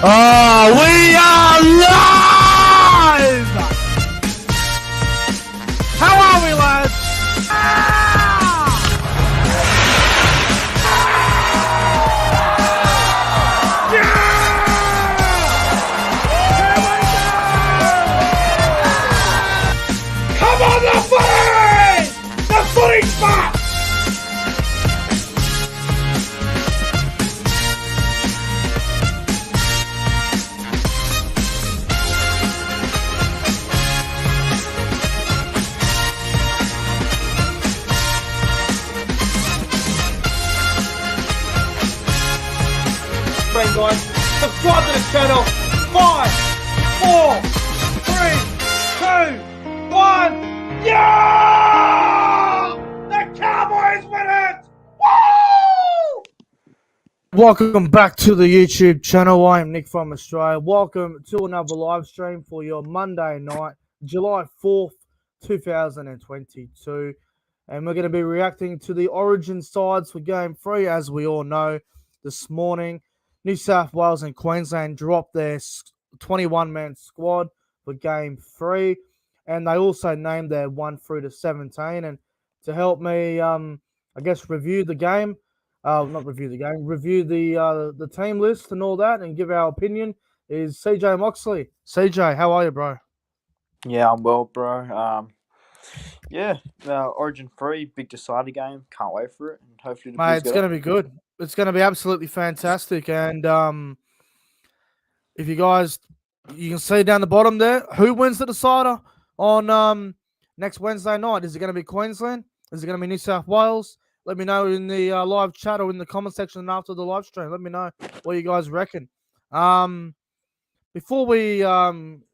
Oh, we are live! How are we, lads? Come on, the footy! The footy spot! Guys, subscribe to the channel. 5, 4, 3, 2, 1. Yeah! The Cowboys win it! Woo! Welcome back to the YouTube channel. I am Nick from Australia. Welcome to another live stream for your Monday night, July 4th, 2022. And we're going to be reacting to the Origin sides for Game 3, as we all know. This morning, New South Wales and Queensland dropped their 21-man squad for Game 3, and they also named their 1 through to 17. And to help me, review the game, review the team list and all that, and give our opinion is CJ Moxley. CJ, how are you, bro? Yeah, I'm well, bro. Origin 3, big decider game. Can't wait for it. And hopefully Mate, it's going to be good. It's going to be absolutely fantastic. And if you guys, you can see down the bottom there, who wins the decider on next Wednesday night? Is it going to be Queensland? Is it going to be New South Wales? Let me know in the live chat or in the comment section after the live stream. Let me know what you guys reckon. Before we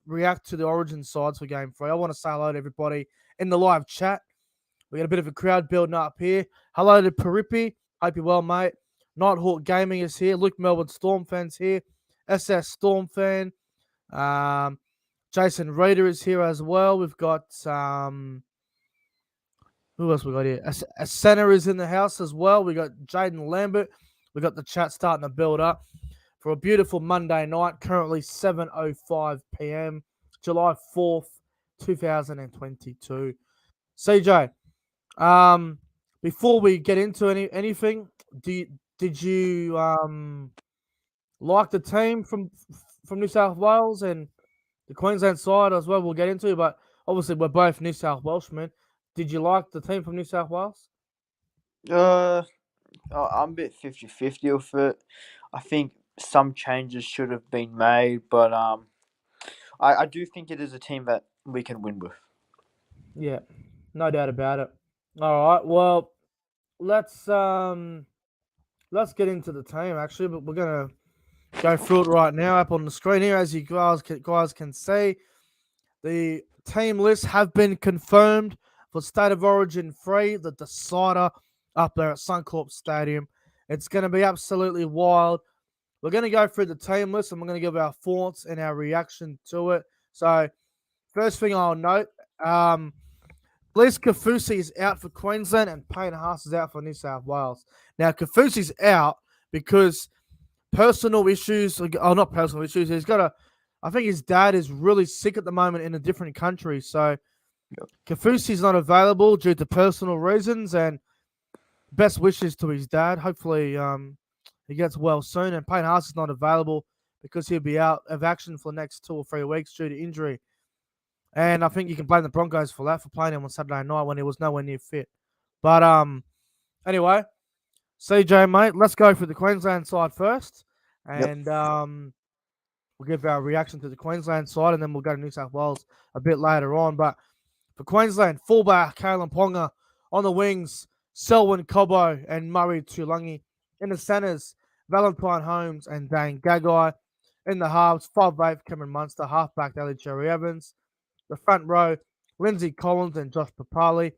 react to the Origin sides for Game 3, I want to say hello to everybody in the live chat. We got a bit of a crowd building up here. Hello to Paripi. Hope you're well, mate. Nighthawk Gaming is here. Luke Melbourne Storm fans here. SS Storm fan. Jason Reader is here as well. We've got who else we got here? A center is in the house as well. We got Jaden Lambert. We got the chat starting to build up for a beautiful Monday night. Currently 7:05 p.m. July 4th, 2022. CJ, before we get into anything, did you like the team from New South Wales and the Queensland side as well? We'll get into, but obviously we're both New South Welshmen. Did you like the team from New South Wales? I'm a bit 50-50 with it. I think some changes should have been made, but I do think it is a team that we can win with. Yeah, no doubt about it. All right, well, let's get into the team actually, but we're gonna go through it right now up on the screen here, as you guys can see. The team lists have been confirmed for State of Origin 3, the decider up there at Suncorp Stadium. It's going to be absolutely wild. We're going to go through the team list and we're going to give our thoughts and our reaction to it. So, first thing I'll note, Blaise Kafusi is out for Queensland and Payne Haas is out for New South Wales. Now, Kafusi's out because personal issues, not personal issues, I think his dad is really sick at the moment in a different country. So, Kafusi's not available due to personal reasons, and best wishes to his dad. Hopefully, he gets well soon. And Payne Haas is not available because he'll be out of action for the next 2 or 3 weeks due to injury. And I think you can blame the Broncos for that, for playing him on Saturday night when he was nowhere near fit. But anyway, CJ, mate, let's go for the Queensland side first. And we'll give our reaction to the Queensland side, and then we'll go to New South Wales a bit later on. But for Queensland, fullback Kalen Ponga. On the wings, Selwyn Cobbo and Murray Tuilagi. In the centres, Valentine Holmes and Dane Gagai. In the halves, 5'8" Cameron Munster, halfback Ali Cherry Evans. The front row, Lindsay Collins and Josh Papali.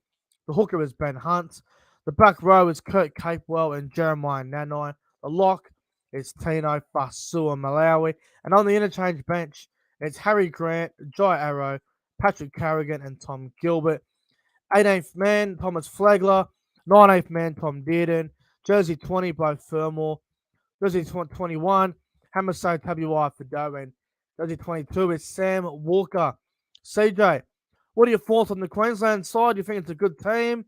The hooker is Ben Hunt. The back row is Kurt Capewell and Jeremiah Nanai. The lock is Tino Fasua Malawi. And on the interchange bench, it's Harry Grant, Jai Arrow, Patrick Carrigan, and Tom Gilbert. 18th man, Thomas Flagler. 19th man, Tom Dearden. Jersey 20, Bo Fermor. Jersey 21, Hamiso Tabuai for Darwin. 22 is Sam Walker. CJ, what are your thoughts on the Queensland side? Do you think it's a good team?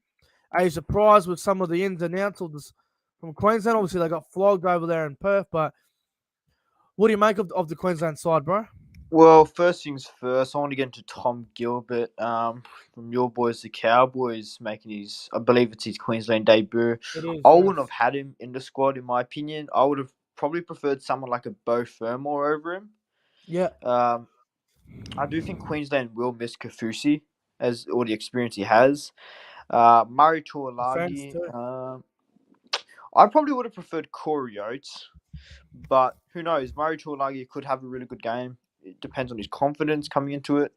Are you surprised with some of the ins and outs of this from Queensland? Obviously, they got flogged over there in Perth, but what do you make of the Queensland side, bro? Well, first things first, I want to get into Tom Gilbert from your boys, the Cowboys, making his, I believe it's his Queensland debut. It is, I wouldn't yes. have had him in the squad, in my opinion. I would have probably preferred someone like a Beau Fermor over him. Yeah. I do think Queensland will miss Kafusi as all the experience he has. Murray Defense Tuolagi, too. I probably would have preferred Corey Oates, but who knows? Murray Tuolagi could have a really good game. It depends on his confidence coming into it.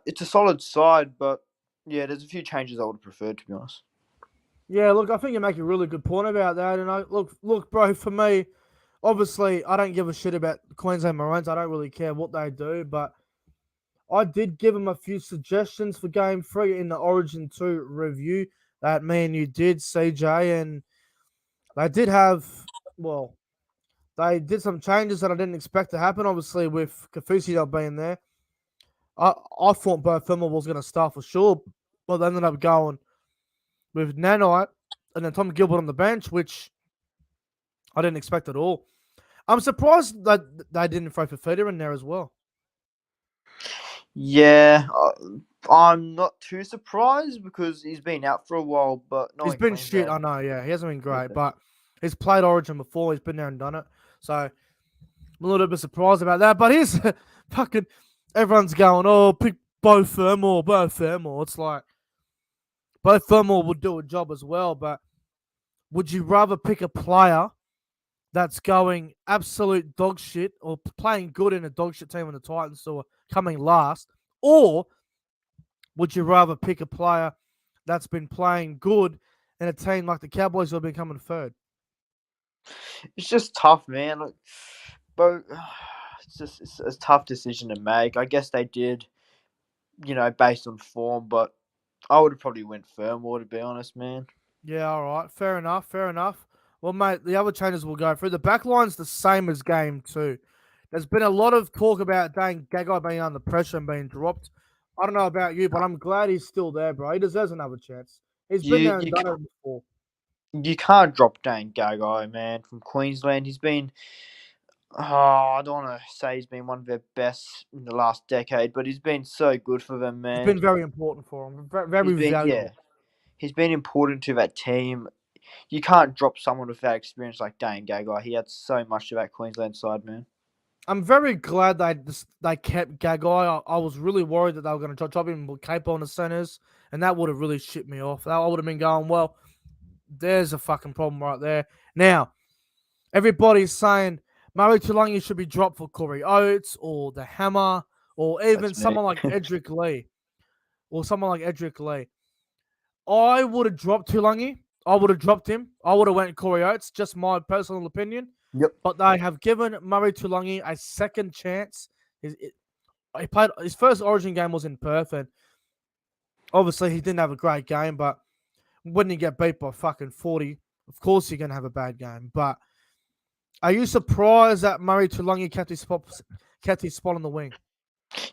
It's a solid side, but yeah, there's a few changes I would have preferred, to be honest. Yeah, look, I think you make a really good point about that. And look, bro, for me, obviously, I don't give a shit about the Queensland Maroons. I don't really care what they do, but I did give them a few suggestions for Game 3 in the Origin 2 review that me and you did, CJ, and they did have, well, they did some changes that I didn't expect to happen, obviously, with Kafusi not being there. I thought Beau Fermor was going to start for sure, but they ended up going with Nanite and then Tom Gilbert on the bench, which I didn't expect at all. I'm surprised that they didn't throw Fafita in there as well. Yeah, I'm not too surprised because he's been out for a while, but He's been shit, I know, yeah. He hasn't been great, Yeah. but he's played Origin before. He's been there and done it. So I'm a little bit surprised about that. But here's fucking everyone's going, oh, pick Beau Fermor. It's like Beau Fermor would do a job as well, but would you rather pick a player that's going absolute dog shit or playing good in a dog shit team in the Titans or coming last? Or would you rather pick a player that's been playing good in a team like the Cowboys who have been coming third? It's just tough, man. Like, but it's a tough decision to make. I guess they did, based on form, but I would have probably went Fermor, to be honest, man. Yeah, all right. Fair enough. Well, mate, the other changes we'll go through. The back line's the same as game 2. There's been a lot of talk about Dane Gagai being under pressure and being dropped. I don't know about you, but I'm glad he's still there, bro. He deserves another chance. He's been You there and you done it before. you can't drop Dane Gagai, man, from Queensland. He's been, I don't want to say he's been one of their best in the last decade, but he's been so good for them, He's man. been very important for him. Very valuable. He's been important to that team. You can't drop someone with that experience like Dane Gagai. He had so much to that Queensland side, man. I'm very glad they kept Gagai. I was really worried that they were going to drop him with Capo on the centers, and that would have really shit me off. I would have been going, well, there's a fucking problem right there. Now, everybody's saying Murray Tuolungi should be dropped for Corey Oates or the Hammer or even That's me. someone like Edric Lee. I would have dropped Tuolungi. I would have dropped him. I would have went Corey Oates, just my personal opinion. Yep. But they have given Murray Tuolungi a second chance. He played his first Origin game was in Perth, and obviously he didn't have a great game. But when you get beat by fucking 40, of course you're gonna have a bad game. But are you surprised that Murray Tuolungi kept his spot on the wing?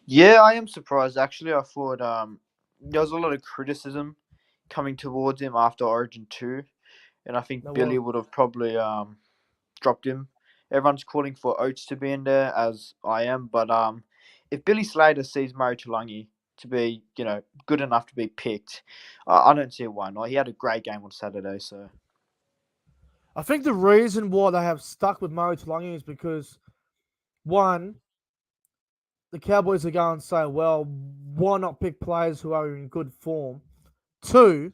Yeah, I am surprised actually. I thought there was a lot of criticism coming towards him after Origin 2, and I think Billy would have probably dropped him. Everyone's calling for Oates to be in there, as I am, but if Billy Slater sees Murray Tuolungi to be, good enough to be picked, I don't see why not. He had a great game on Saturday, so. I think the reason why they have stuck with Murray Tuolungi is because, one, the Cowboys are going to say, well, why not pick players who are in good form? 2,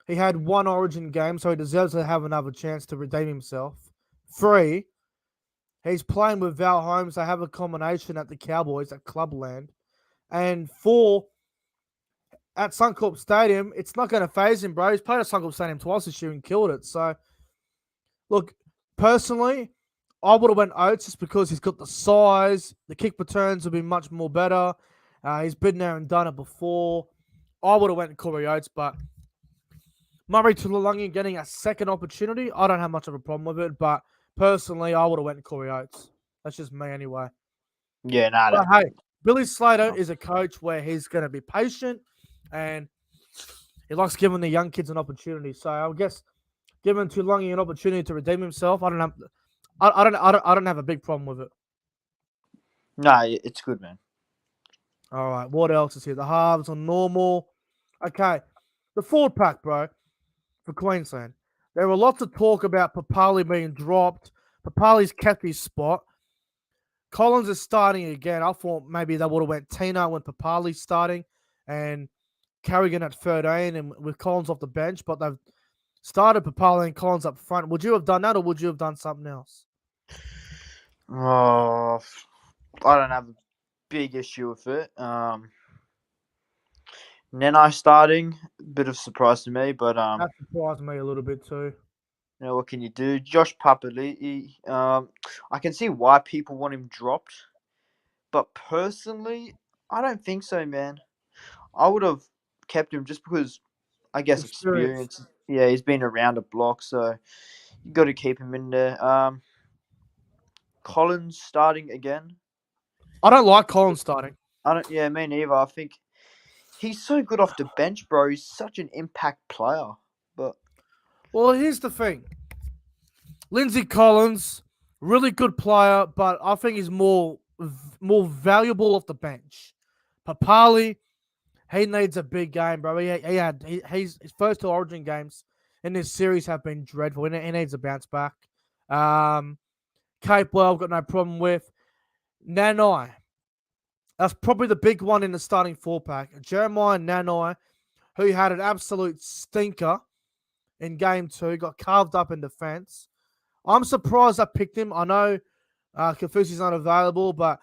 he had one Origin game, so he deserves to have another chance to redeem himself. 3, he's playing with Val Holmes. They have a combination at the Cowboys at Clubland. And 4, at Suncorp Stadium, it's not going to phase him, bro. He's played at Suncorp Stadium twice this year and killed it. So, look, personally, I would have went Oates just because he's got the size. The kick returns will be much more better. He's been there and done it before. I would have went Corey Oates, but Murray Tuolungi getting a second opportunity, I don't have much of a problem with it. But personally, I would have went Corey Oates. That's just me anyway. Yeah, nah, But hey, Billy Slater Oh. is a coach where he's going to be patient and he likes giving the young kids an opportunity. So I guess giving Tuilagi an opportunity to redeem himself, I don't have a big problem with it. nah, it's good, man. All right, what else is here? The halves are normal. Okay, the forward pack, bro, for Queensland. There were lots of talk about Papali being dropped. Papali's kept his spot. Collins is starting again. I thought maybe they would have went Tino when Papali's starting and Carrigan at 13 and with Collins off the bench, but they've started Papali and Collins up front. Would you have done that or would you have done something else? Oh, I don't have a big issue with it. Nenai starting, bit of surprise to me, but That surprised me a little bit too. you know what can you do? Josh Papali'i, I can see why people want him dropped, but personally, I don't think so, man. I would have kept him just because I guess Experience. experience. Yeah, he's been around a block, so you got to keep him in there. Collins starting again. I don't like Collins starting. I don't. Yeah, me neither. I think he's so good off the bench, bro. He's such an impact player. But Well, here's the thing. Lindsay Collins, really good player, but I think he's more valuable off the bench. Papali, he needs a big game, bro. His first two Origin games in this series have been dreadful. He needs a bounce back. Capewell, I've got no problem with. Nanai, that's probably the big one in the starting four pack. Jeremiah Nanai, who had an absolute stinker in game two, got carved up in defense. I'm surprised I picked him. I know Kafusi's not available, but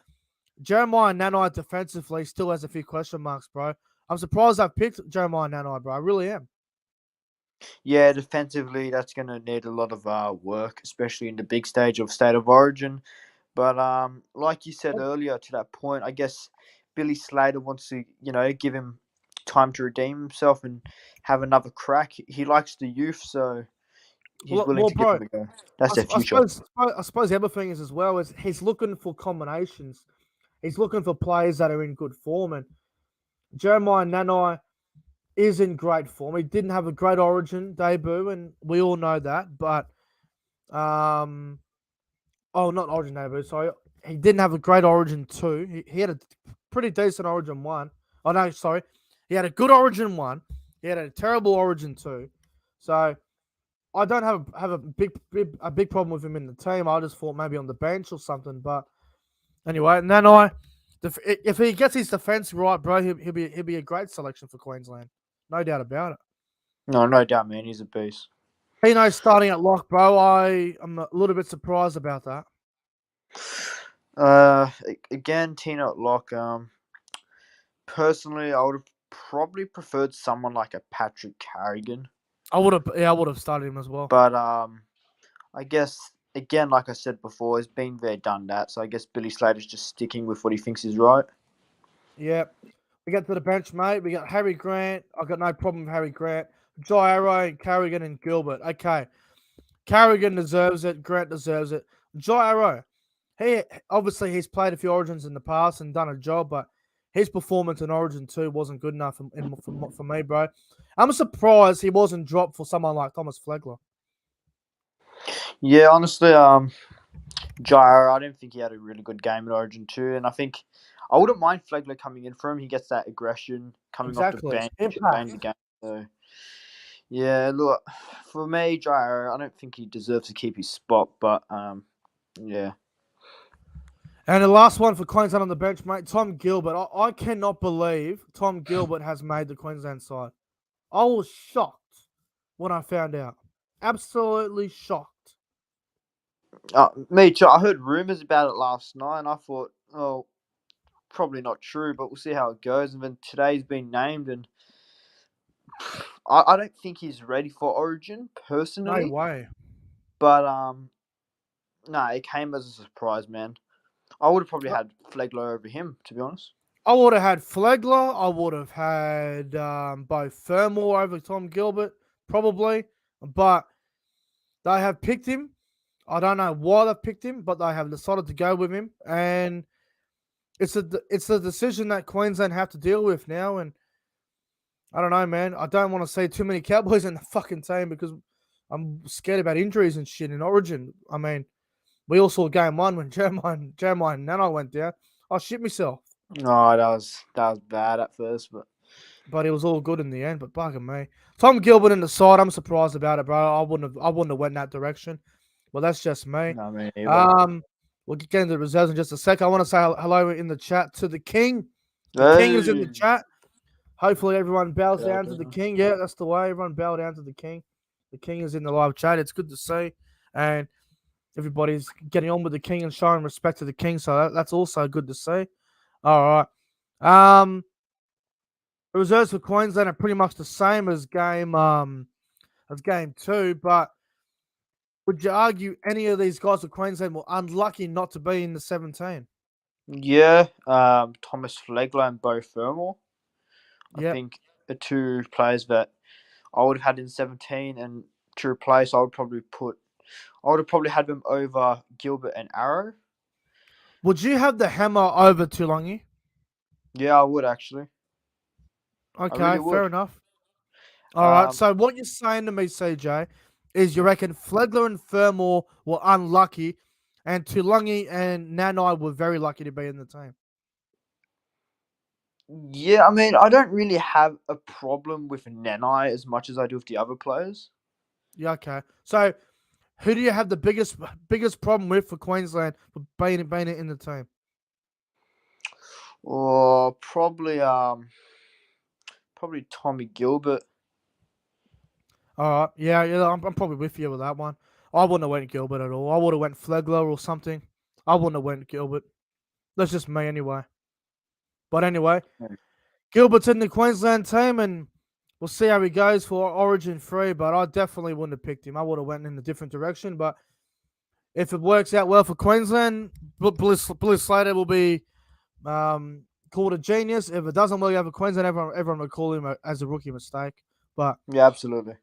Jeremiah Nanai defensively still has a few question marks, bro. I'm surprised I picked Jeremiah Nanai, bro. I really am. yeah, defensively, that's gonna need a lot of work, especially in the big stage of State of Origin. But like you said earlier, to that point, I guess Billy Slater wants to, give him time to redeem himself and have another crack. He likes the youth, so he's willing to give bro, him a go. That's their I future. suppose the other thing is as well is he's looking for combinations. He's looking for players that are in good form, and Jeremiah Nanai is in great form. He didn't have a great Origin debut, and we all know that. But not Origin debut. Sorry, he didn't have a great Origin 2. He had a pretty decent Origin 1. Oh no, sorry, he had a good Origin 1. He had a terrible Origin 2. So I don't have a big problem with him in the team. I just thought maybe on the bench or something. But anyway, Nanai, if he gets his defense right, bro, he'll be a great selection for Queensland. No doubt about it. No doubt, man. He's a beast. Tino starting at lock, bro. I am a little bit surprised about that. Again, Tino at lock. Personally, I would have probably preferred someone like a Patrick Carrigan. I would have started him as well. But I guess again, like I said before, it's been there, done that. So I guess Billy Slater's just sticking with what he thinks is right. Yeah. We get to the bench, mate. We got Harry Grant. I've got no problem with Harry Grant. Jai Arrow, Carrigan, and Gilbert. Okay. Carrigan deserves it. Grant deserves it. Jai Arrow. He's played a few Origins in the past and done a job, but his performance in Origin 2 wasn't good enough for me, bro. I'm surprised he wasn't dropped for someone like Thomas Flegler. Yeah, honestly, Jairo, I don't think he had a really good game in Origin 2, and I think I wouldn't mind Flegler coming in for him. He gets that aggression coming off the bench, playing the game. So, yeah, look, for me, Jairo, I don't think he deserves to keep his spot, but yeah. And the last one for Queensland on the bench, mate, Tom Gilbert. I cannot believe Tom Gilbert has made the Queensland side. I was shocked when I found out. Absolutely shocked. Me too. I heard rumours about it last night, and I thought, oh, probably not true, but we'll see how it goes. And then today's been named, and I don't think he's ready for Origin personally. No way. But no, it came as a surprise, man. I would have probably had Flegler over him, to be honest. I would have had Flegler. I would have had Beau Fermor over Tom Gilbert, probably. But they have picked him. I don't know why they picked him, but they have decided to go with him, and it's a decision that Queensland have to deal with now. And I don't know, man. I don't want to see too many Cowboys in the fucking team because I'm scared about injuries and shit in Origin. I mean, we all saw game one when Jeremiah and Nano went down. I shit myself. No, that was bad at first, But it was all good in the end. But bugging me, Tom Gilbert in the side. I'm surprised about it, bro. I wouldn't have went that direction. But that's just me. no, me neither. We'll get into the reserves in just a sec. I want to say hello in the chat to the King. The King is in the chat. Hopefully everyone bows down to the King. Yeah, that's the way. Everyone bow down to the King. The King is in the live chat. It's good to see, and everybody's getting on with the King and showing respect to the King. So that's also good to see. All right. The reserves for Queensland are pretty much the same as game two, but would you argue any of these guys for Queensland were unlucky not to be in the 17? Yeah, Thomas Flegler and Bo Fermor. I Yep. think the two players that I would have had in 17, and to replace, I would have probably had them over Gilbert and Arrow. Would you have the hammer over Tuilagi? Yeah, I would actually. Okay, really would. fair enough. All right. Um, So what you're saying to me, CJ, is you reckon Flegler and Fermor were unlucky, and Tuilagi and Nanai were very lucky to be in the team. Yeah, I mean, I don't really have a problem with Nanai as much as I do with the other players. Yeah. Okay. So who do you have the biggest problem with for Queensland for being in the team? Or probably Tommy Gilbert. All right. Yeah. I'm probably with you with that one. I wouldn't have went Gilbert at all. I would have went Flegler or something. I wouldn't have went Gilbert. That's just me anyway. But anyway, Gilbert's in the Queensland team, and we'll see how he goes for Origin 3. But I definitely wouldn't have picked him. I would have went in a different direction. But if it works out well for Queensland, Billy Slater will be called a genius. If it doesn't work out for Queensland, everyone will call him as a rookie mistake. But yeah, absolutely.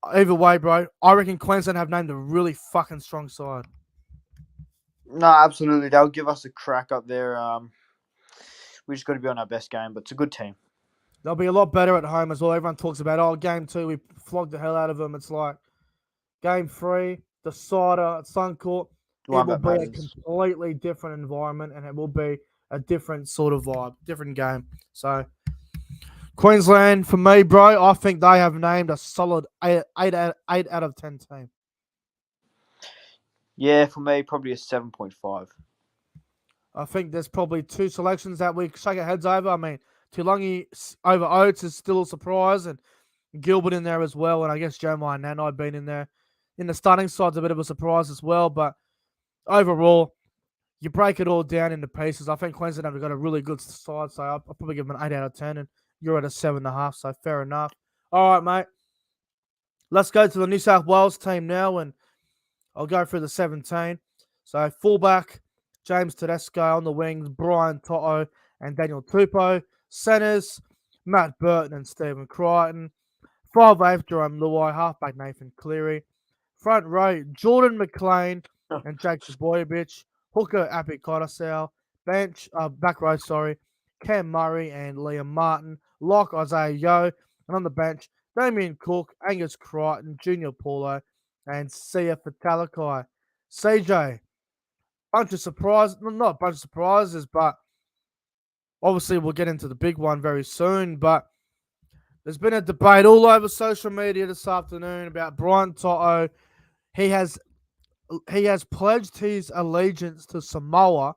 Either way, bro, I reckon Queensland have named a really fucking strong side. No, absolutely. They'll give us a crack up there. We just got to be on our best game, but it's a good team. They'll be a lot better at home as well. Everyone talks about, game 2, we flogged the hell out of them. It's like game 3, the Cider at Suncorp. It will be a completely different environment, and it will be a different sort of vibe, different game. So, Queensland, for me, bro, I think they have named a solid 8 out of 10 team. Yeah, for me, probably a 7.5. I think there's probably 2 selections that we shake our heads over. I mean, Tuilagi over Oates is still a surprise, and Gilbert in there as well, and I guess Jeremiah Nanai being in there. In the starting side's a bit of a surprise as well, but overall, you break it all down into pieces. I think Queensland have got a really good side, so I'll probably give them an 8 out of 10, and you're at a 7.5, so fair enough. All right, mate. Let's go to the New South Wales team now, and I'll go through the 17. So fullback, James Tedesco on the wings, Brian Toto and Daniel Tupou. Centers, Matt Burton and Stephen Crichton. 5'8", Jerome Luai. Halfback, Nathan Cleary. Front row, Jordan McLean and Jake Trbojevic. Hooker, Api Kotosau. Back row, Cam Murray and Liam Martin. Lock, Isaiah Yeo. And on the bench, Damien Cook, Angus Crichton, Junior Paulo, and Sia Fatalakai. CJ, bunch of surprises, not a bunch of surprises, but obviously we'll get into the big one very soon. But there's been a debate all over social media this afternoon about Brian Toto. He has pledged his allegiance to Samoa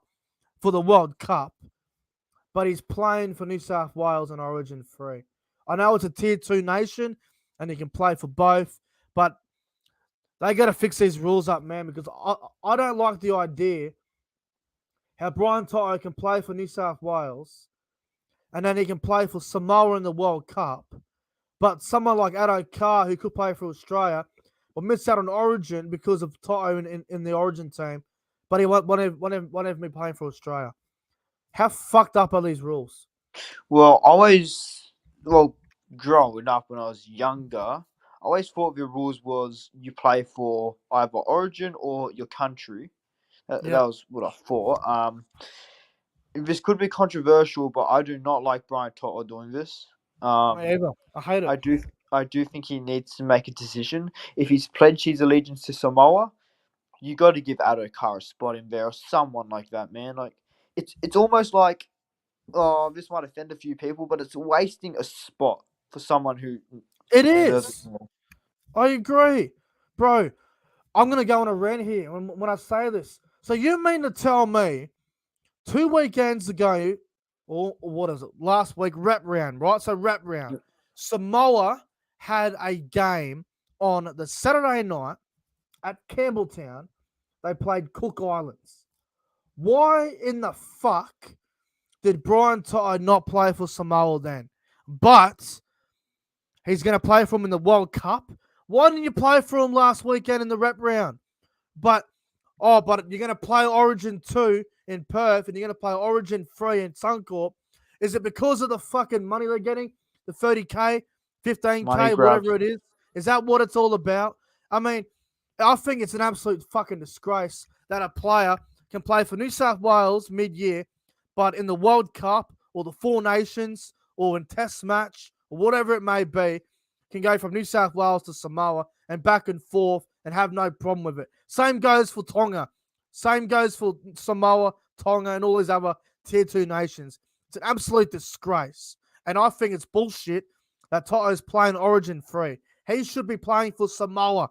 for the World Cup, but he's playing for New South Wales in Origin 3. I know it's a Tier 2 nation, and he can play for both, but they got to fix these rules up, man, because I don't like the idea how Brian Toto can play for New South Wales and then he can play for Samoa in the World Cup, but someone like Addo Carr, who could play for Australia, will miss out on Origin because of Toto in the Origin team, but he won't have me playing for Australia. How fucked up are these rules? Well, growing up when I was younger, I always thought the rules was you play for either Origin or your country. That Yeah, was what I thought. This could be controversial, but I do not like Brian Toto doing this. me either. I hate it. I do I do think he needs to make a decision. If he's pledged his allegiance to Samoa, you got to give Adokar a spot in there or someone like that, man. Like it's almost like this might offend a few people, but it's wasting a spot for someone who It deserves it is. more. I agree, bro. I'm gonna go on a rant here when I say this. So you mean to tell me 2 weekends ago, or what is it? Last week, rep round, right? So rep round. Samoa had a game on the Saturday night at Campbelltown. They played Cook Islands. Why in the fuck did Brian Toto not play for Samoa then? But he's going to play for him in the World Cup. Why didn't you play for him last weekend in the rep round? But you're going to play Origin 2 in Perth and you're going to play Origin 3 in Suncorp. Is it because of the fucking money they're getting? The 30K, 15K, Money grabs. whatever it is? Is that what it's all about? I mean, I think it's an absolute fucking disgrace that a player can play for New South Wales mid-year, but in the World Cup or the Four Nations or in Test match or whatever it may be, can go from New South Wales to Samoa and back and forth and have no problem with it. Same goes for Tonga. Same goes for Samoa, Tonga, and all these other tier 2 nations. It's an absolute disgrace. And I think it's bullshit that Toto's playing Origin 3. He should be playing for Samoa.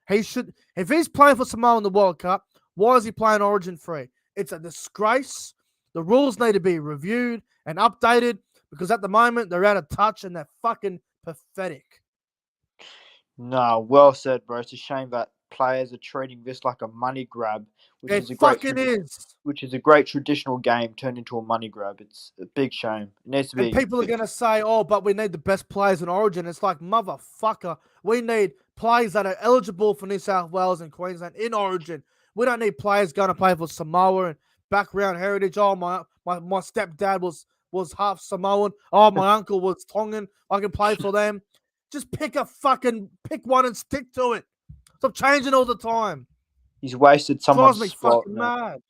If he's playing for Samoa in the World Cup, why is he playing Origin 3? It's a disgrace. The rules need to be reviewed and updated because at the moment they're out of touch and they're fucking pathetic. No, well said, bro. It's a shame that players are treating this like a money grab, which It is a fucking is. which is a great traditional game turned into a money grab. It's a big shame. It needs to And be. people are going to say, oh, but we need the best players in Origin. It's like, motherfucker, we need players that are eligible for New South Wales and Queensland in Origin. We don't need players going to play for Samoa and background heritage. Oh, my stepdad was half Samoan. Oh, my uncle was Tongan. I can play for them. Just pick one and stick to it. Stop changing all the time. He's wasted It someone's drives me spot. fucking Man. mad.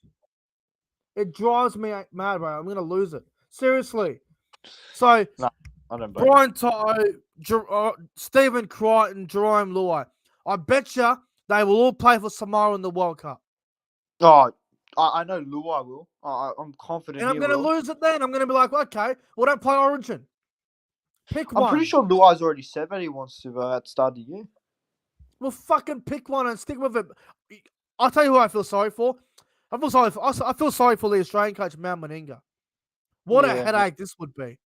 It drives me mad, bro. I'm going to lose it. Seriously. So, No, I don't blame you. Brian Toto, Stephen Crichton, Jerome Luai. I bet you they will all play for Samoa in the World Cup. Oh, I know Luai will. I'm confident And I'm he going to will. lose it then. I'm going to be like, okay, well, don't play Origin. Pick one. I'm pretty sure Luai's already said that he wants to at the start of the year. Well, fucking pick one and stick with it. I'll tell you who I feel sorry for. I feel sorry for the Australian coach, Mal Meninga. What a headache this would be.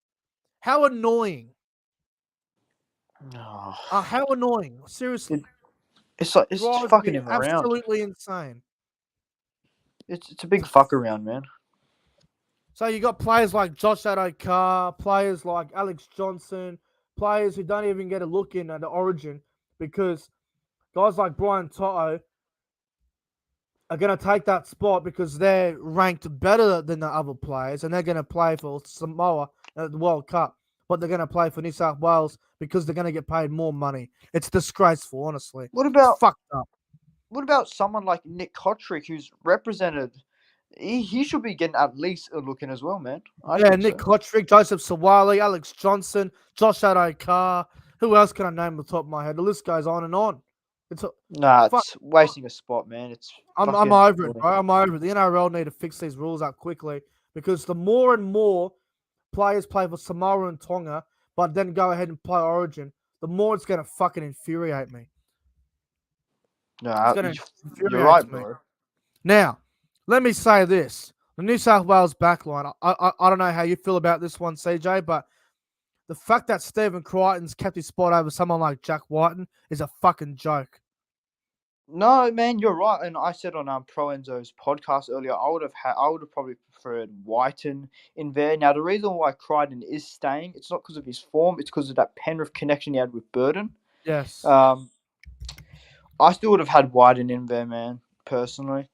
How annoying. Oh. How annoying. Seriously. It's like it's Drives fucking me him around. absolutely insane. It's a big fuck around, man. So you got players like Josh Adokar, players like Alex Johnson, players who don't even get a look in at the Origin because guys like Brian Toto are going to take that spot because they're ranked better than the other players and they're going to play for Samoa at the World Cup, but they're going to play for New South Wales because they're going to get paid more money. It's disgraceful, honestly. What about It's fucked up. What about someone like Nick Kotrick, who's represented? He should be getting at least a look in as well, man. Nick Kotrick, Joseph Sawali, Alex Johnson, Josh Adokar. Who else can I name off the top of my head? The list goes on and on. It's wasting a spot, man. I'm over it, bro. I'm over it. The NRL need to fix these rules up quickly because the more and more players play for Samoa and Tonga, but then go ahead and play Origin, the more it's going to fucking infuriate me. No, you're right, bro. Now, let me say this. The New South Wales backline, I don't know how you feel about this one, CJ, but the fact that Stephen Crichton's kept his spot over someone like Jack Whiten is a fucking joke. No, man, you're right. And I said on Pro Enzo's podcast earlier, I would have probably preferred Whiten in there. Now, the reason why Crichton is staying, it's not because of his form, it's because of that Penrith connection he had with Burton. Yes. I still would have had Whiten in there, man, personally.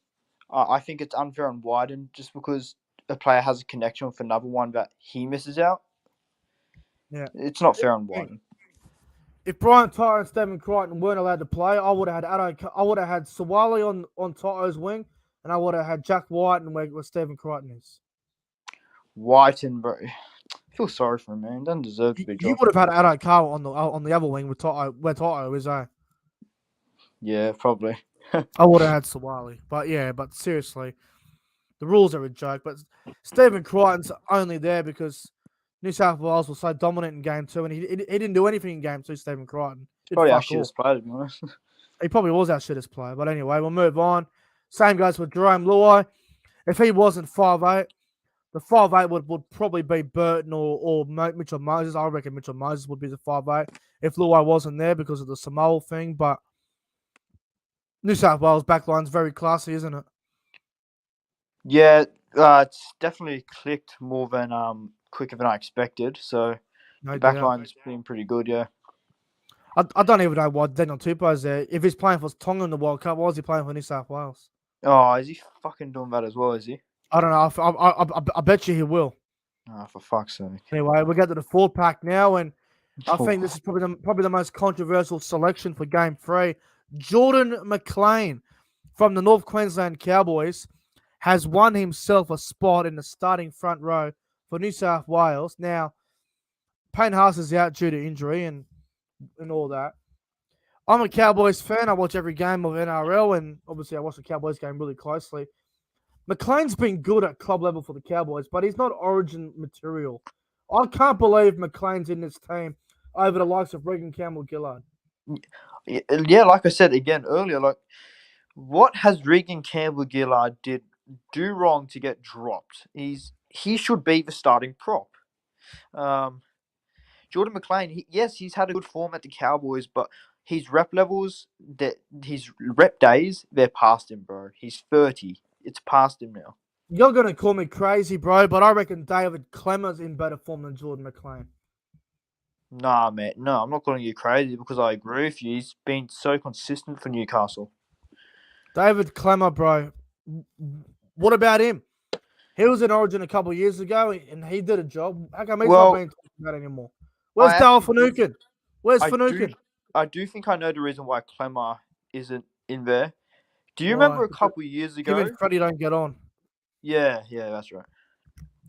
I think it's unfair on Whiten just because a player has a connection with another one that he misses out. Yeah. It's not fair on Whiten. if Brian Tyre and Stephen Crichton weren't allowed to play, I would have had Sawali on Tyre's wing, and I would have had Jack White and where Stephen Crichton is. Whiten, bro. I feel sorry for him, man. Doesn't deserve to be You dropped. would have had Addo Carr on the other wing with Tyre, where Tyre is. Yeah, probably. I would have had Sawali, but seriously, the rules are a joke. But Stephen Crichton's only there because New South Wales was so dominant in game 2, and he didn't do anything in game 2. Stephen Crichton did Probably our fuck all. shittest player, to be honest. He probably was our shittest player. But anyway, we'll move on. Same goes with Jerome Luai. If he wasn't 5'8", the 5'8" would probably be Burton or Mitchell Moses. I reckon Mitchell Moses would be the 5'8" if Luai wasn't there because of the Samoa thing. But New South Wales backline's very classy, isn't it? Yeah, it's definitely clicked more than quicker than I expected. So the backline's been pretty good, yeah. I don't even know why Daniel Tupou's there. If he's playing for Tonga in the World Cup, why is he playing for New South Wales? Oh, is he fucking doing that as well, is he? I don't know. I bet you he will. Oh, for fuck's sake. Anyway, we get to the 4 pack now, and I think this is probably the most controversial selection for Game 3. Jordan McLean from the North Queensland Cowboys has won himself a spot in the starting front row for New South Wales. Now, Payne Haas is out due to injury and all that. I'm a Cowboys fan. I watch every game of NRL, and obviously I watch the Cowboys game really closely. McLean's been good at club level for the Cowboys, but he's not origin material. I can't believe McLean's in this team over the likes of Regan Campbell-Gillard. Yeah, like I said again earlier, like, what has Regan Campbell-Gillard do wrong to get dropped? He should be the starting prop. Jordan McLean, he's had a good form at the Cowboys, but his rep levels, his rep days, they're past him, bro. He's 30. It's past him now. You're going to call me crazy, bro, but I reckon David Clemmer's in better form than Jordan McLean. Nah, man. No, I'm not calling you crazy because I agree with you. He's been so consistent for Newcastle. David Clemmer, bro. What about him? He was in Origin a couple of years ago, and he did a job. How come he's not being talked about anymore? Where's Dale Finucane? Where's Finucane? I do think I know the reason why Clemmer isn't in there. Do you remember a couple of years ago? Him and Freddie don't get on. Yeah, that's right.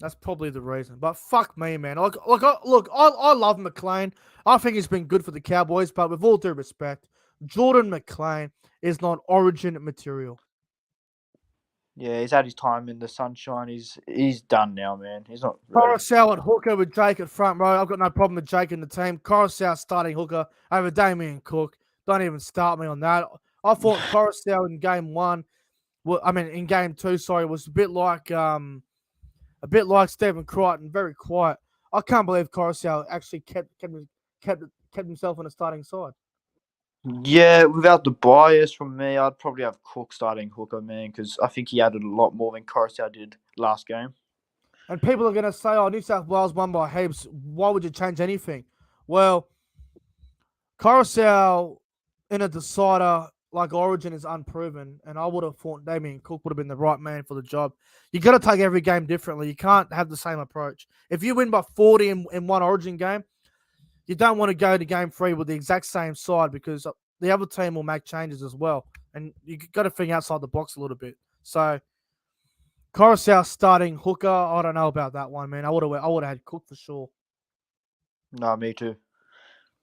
That's probably the reason. But fuck me, man. I love McLean. I think he's been good for the Cowboys, but with all due respect, Jordan McLean is not origin material. Yeah, he's had his time in the sunshine. He's done now, man. He's not. Coruscant at hooker with Jake at front row. I've got no problem with Jake in the team. Coruscant starting hooker over Damien Cook. Don't even start me on that. I thought Coruscant in game 1, in game 2, was a bit like Stephen Crichton, very quiet. I can't believe Coruscant actually kept himself on the starting side. Yeah, without the bias from me, I'd probably have Cook starting hooker, man, because I think he added a lot more than Coruscant did last game. And people are going to say, oh, New South Wales won by heaps. Why would you change anything? Well, Coruscant in a decider like Origin is unproven, and I would have thought Damien Cook would have been the right man for the job. You got to take every game differently. You can't have the same approach. If you win by 40 in one Origin game, you don't want to go to game 3 with the exact same side because the other team will make changes as well. And you got to think outside the box a little bit. So, Coruscant starting hooker, I don't know about that one, man. I would have had Cook for sure. No, me too.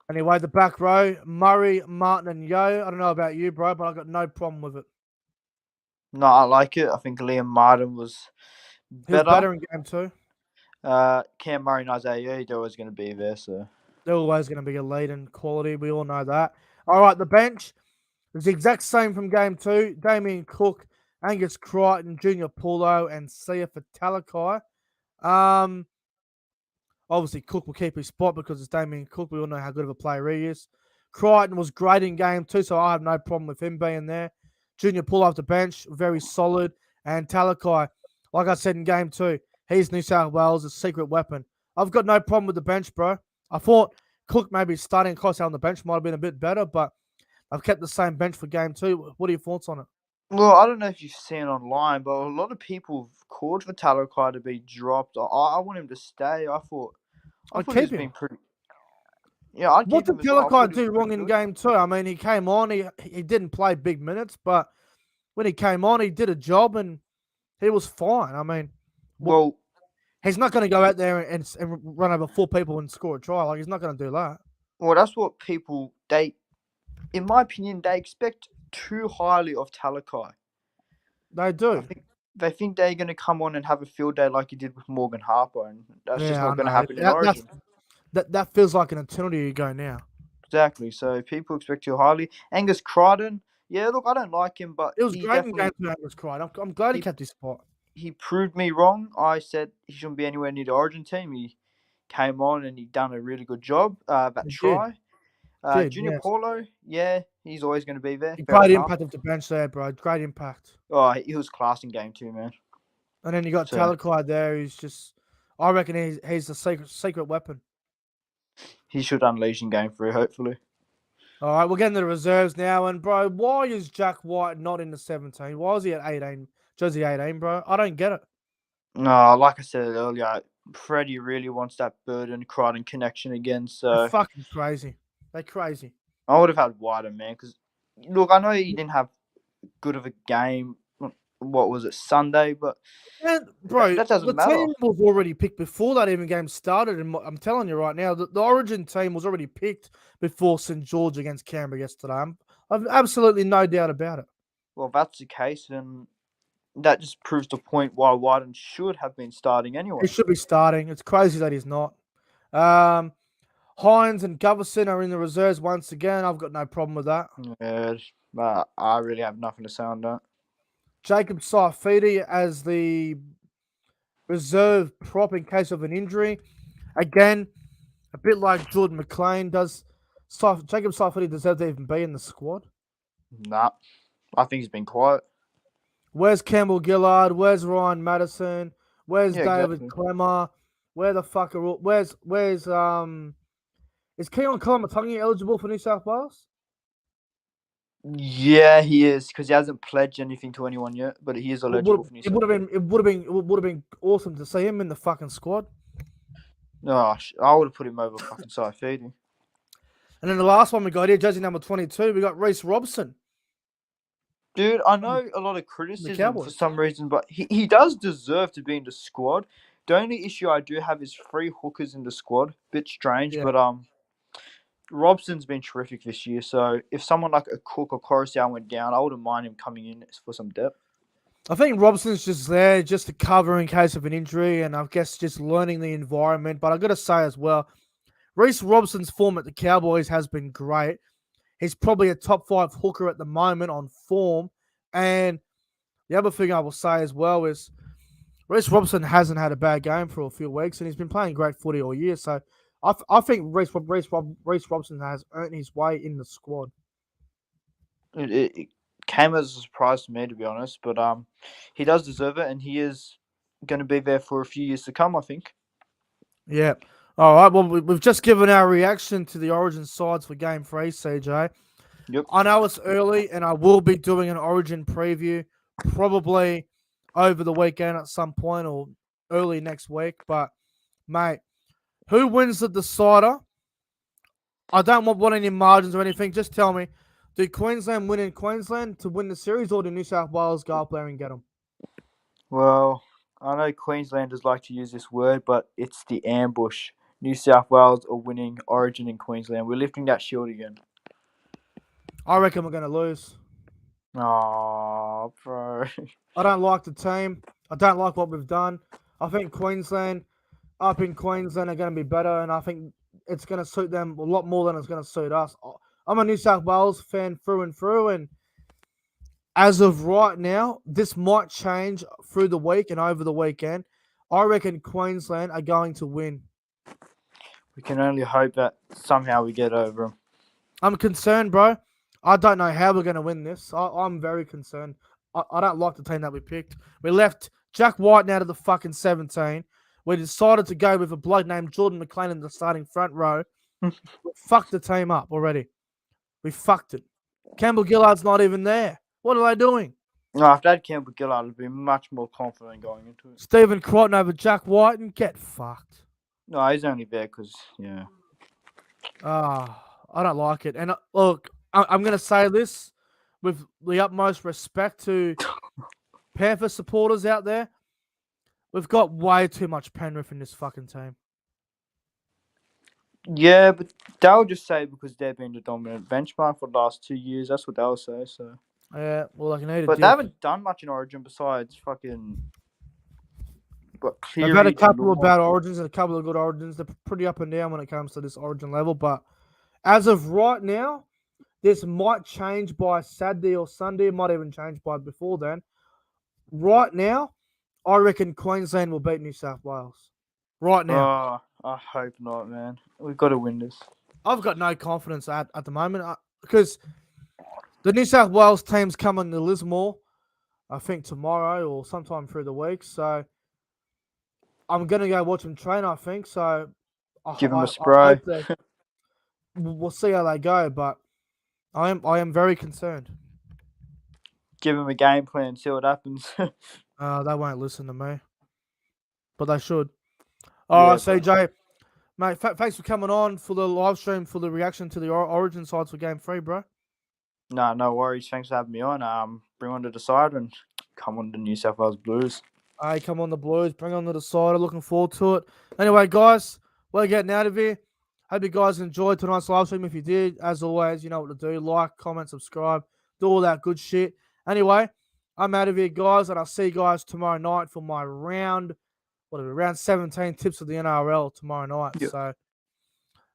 Anyway, the back row, Murray, Martin, and Yo. I don't know about you, bro, but I got no problem with it. No, I like it. I think Liam Martin was better. He was better in game 2. Cam Murray and Isaiah, they're always going to be there, so. They're always going to be a lead in quality. We all know that. All right, the bench is the exact same from game 2. Damien Cook, Angus Crichton, Junior Paulo, and Sia for Talakai. Obviously, Cook will keep his spot because it's Damien Cook. We all know how good of a player he is. Crichton was great in game 2, so I have no problem with him being there. Junior Paulo off the bench, very solid. And Talakai, like I said in game 2, he's New South Wales' secret weapon. I've got no problem with the bench, bro. I thought Cook maybe starting Coruscant on the bench might have been a bit better, but I've kept the same bench for game 2. What are your thoughts on it? Well, I don't know if you've seen online, but a lot of people have called for Talakai to be dropped. I want him to stay. I thought keep he's him. been pretty. Yeah, I'd What keep did him as well. I thought Talakai he was do wrong pretty in good. game two? I mean, he came on, he didn't play big minutes, but when he came on, he did a job and he was fine. I mean, Well, he's not going to go out there and run over 4 people and score a try. Like, he's not going to do that. well, that's what people in my opinion, they expect too highly of Talakai. They I do. think they think they're going to come on and have a field day like he did with Morgan Harper, and that's just Yeah, I not going to know. happen in Origin. That feels like an eternity ago now. Exactly. So people expect too highly. Angus Crichton, yeah, look, I don't like him, but It was he great in game definitely two. Was cried. I'm glad he he kept his spot. he proved me wrong. I said he shouldn't be anywhere near the Origin team. He came on and he done a really good job. That He try. did, Junior yes. Paulo, yeah, he's always going to be there. Fair Great enough. impact of the bench there, bro. Great impact. Oh, he was class in game two, man. And then you got So Talakai there, who's just, I reckon he's the secret weapon. he should unleash in game three, hopefully. All right, we're getting to the reserves now. And, bro, why is Jack White not in the 17? Why is he at 18, jersey 18, bro? I don't get it. No, like I said earlier, Freddie really wants that Burden Crichton connection again. They're So fucking crazy. They're crazy. I would have had White, man. Because look, I know he didn't have good of a game. What was it, Sunday? But And, bro, that doesn't the matter. team was already picked before that even game started. And I'm telling you right now, the Origin team was already picked before St. George against Canberra yesterday. I've absolutely no doubt about it. Well, if that's the case, then that just proves the point why Whiten should have been starting anyway. He should be starting. It's crazy that he's not. Hines and Govison are in the reserves once again. I've got no problem with that. Yeah, I really have nothing to say on that. Jacob Saifidi as the reserve prop in case of an injury. Again, a bit like Jordan McLean. Does Jacob Saifidi deserve to even be in the squad? Nah, I think he's been quiet. Where's Campbell Gillard? Where's Ryan Madison? Where's David exactly. Clemmer? Where the fuck are all? Where's is Keon Kolomatangi eligible for New South Wales? Yeah, he is because he hasn't pledged anything to anyone yet, but he is eligible for New South Wales. It would have been awesome to see him in the fucking squad. No, I would have put him over fucking Saifidi. And then the last one we got here, jersey number 22, we got Reece Robson. Dude, I know a lot of criticism for Cowboys. some reason, but he does deserve to be in the squad. The only issue I do have is 3 hookers in the squad. Bit strange, Yeah. but Robson's been terrific this year. So if someone like a Cook or Coruscant went down, I wouldn't mind him coming in for some depth. I think Robson's just there just to cover in case of an injury, and I guess just learning the environment. But I got to say as well, Reece Robson's form at the Cowboys has been great. He's probably a top 5 hooker at the moment on form. And the other thing I will say as well is Reece Robson hasn't had a bad game for a few weeks, and he's been playing great footy all year. So I think Reece Robson has earned his way in the squad. It came as a surprise to me, to be honest, but he does deserve it, and he is going to be there for a few years to come, I think. Yeah. All right. Well, we've just given our reaction to the Origin sides for Game 3, CJ. Yep. I know it's early, and I will be doing an Origin preview probably over the weekend at some point or early next week. But, mate, who wins the decider? I don't want any margins or anything. Just tell me, do Queensland win in Queensland to win the series, or do New South Wales go up there and get them? Well, I know Queenslanders like to use this word, but it's the ambush. New South Wales are winning Origin in Queensland. We're lifting that shield again. I reckon we're going to lose. Oh, bro. I don't like the team. I don't like what we've done. I think Queensland, up in Queensland, are going to be better, and I think it's going to suit them a lot more than it's going to suit us. I'm a New South Wales fan through and through, and as of right now, this might change through the week and over the weekend. I reckon Queensland are going to win. We can only hope that somehow we get over them. I'm concerned, bro. I don't know how we're going to win this. I'm very concerned. I don't like the team that we picked. We left Jack White out of the fucking 17. We decided to go with a bloke named Jordan McLean in the starting front row. We fucked the team up already. We fucked it. Campbell Gillard's not even there. What are they doing? No, if they had Campbell Gillard, I'd be much more confident going into it. Stephen Crichton over Jack White and get fucked. No, he's only there because, yeah. I don't like it. And look, I'm going to say this with the utmost respect to Panther supporters out there. We've got way too much Penrith in this fucking team. Yeah, but they'll just say because they've been the dominant benchmark for the last 2 years. That's what they'll say. So, Yeah, well, I can need a but they dip. haven't done much in Origin besides fucking. What, They've had a Cleary, couple of Delort. bad Origins and a couple of good Origins. They're pretty up and down when it comes to this Origin level. But as of right now, this might change by Saturday or Sunday. It might even change by before then. Right now, I reckon Queensland will beat New South Wales. Right now. Oh, I hope not, man. We've got to win this. I've got no confidence at the moment because the New South Wales team's coming to Lismore, I think tomorrow or sometime through the week. So I'm going to go watch them train, I think. So Give them I a spray. hope we'll see how they go, but I am very concerned. Give them a game plan. See what happens. They won't listen to me, but they should. All right, CJ, mate. Thanks for coming on for the live stream for the reaction to the Origin sides for Game 3, bro. No worries. Thanks for having me on. Bring on to the side and come on to New South Wales Blues. Hey, come on the Blues. Bring on the decider. Looking forward to it. Anyway, guys, we're getting out of here. Hope you guys enjoyed tonight's live stream. If you did, as always, you know what to do. Like, comment, subscribe, do all that good shit. Anyway, I'm out of here, guys, and I'll see you guys tomorrow night for my round 17 tips of the NRL tomorrow night. Yep. So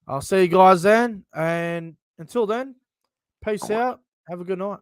I'll see you guys then. And until then, peace out. Have a good night.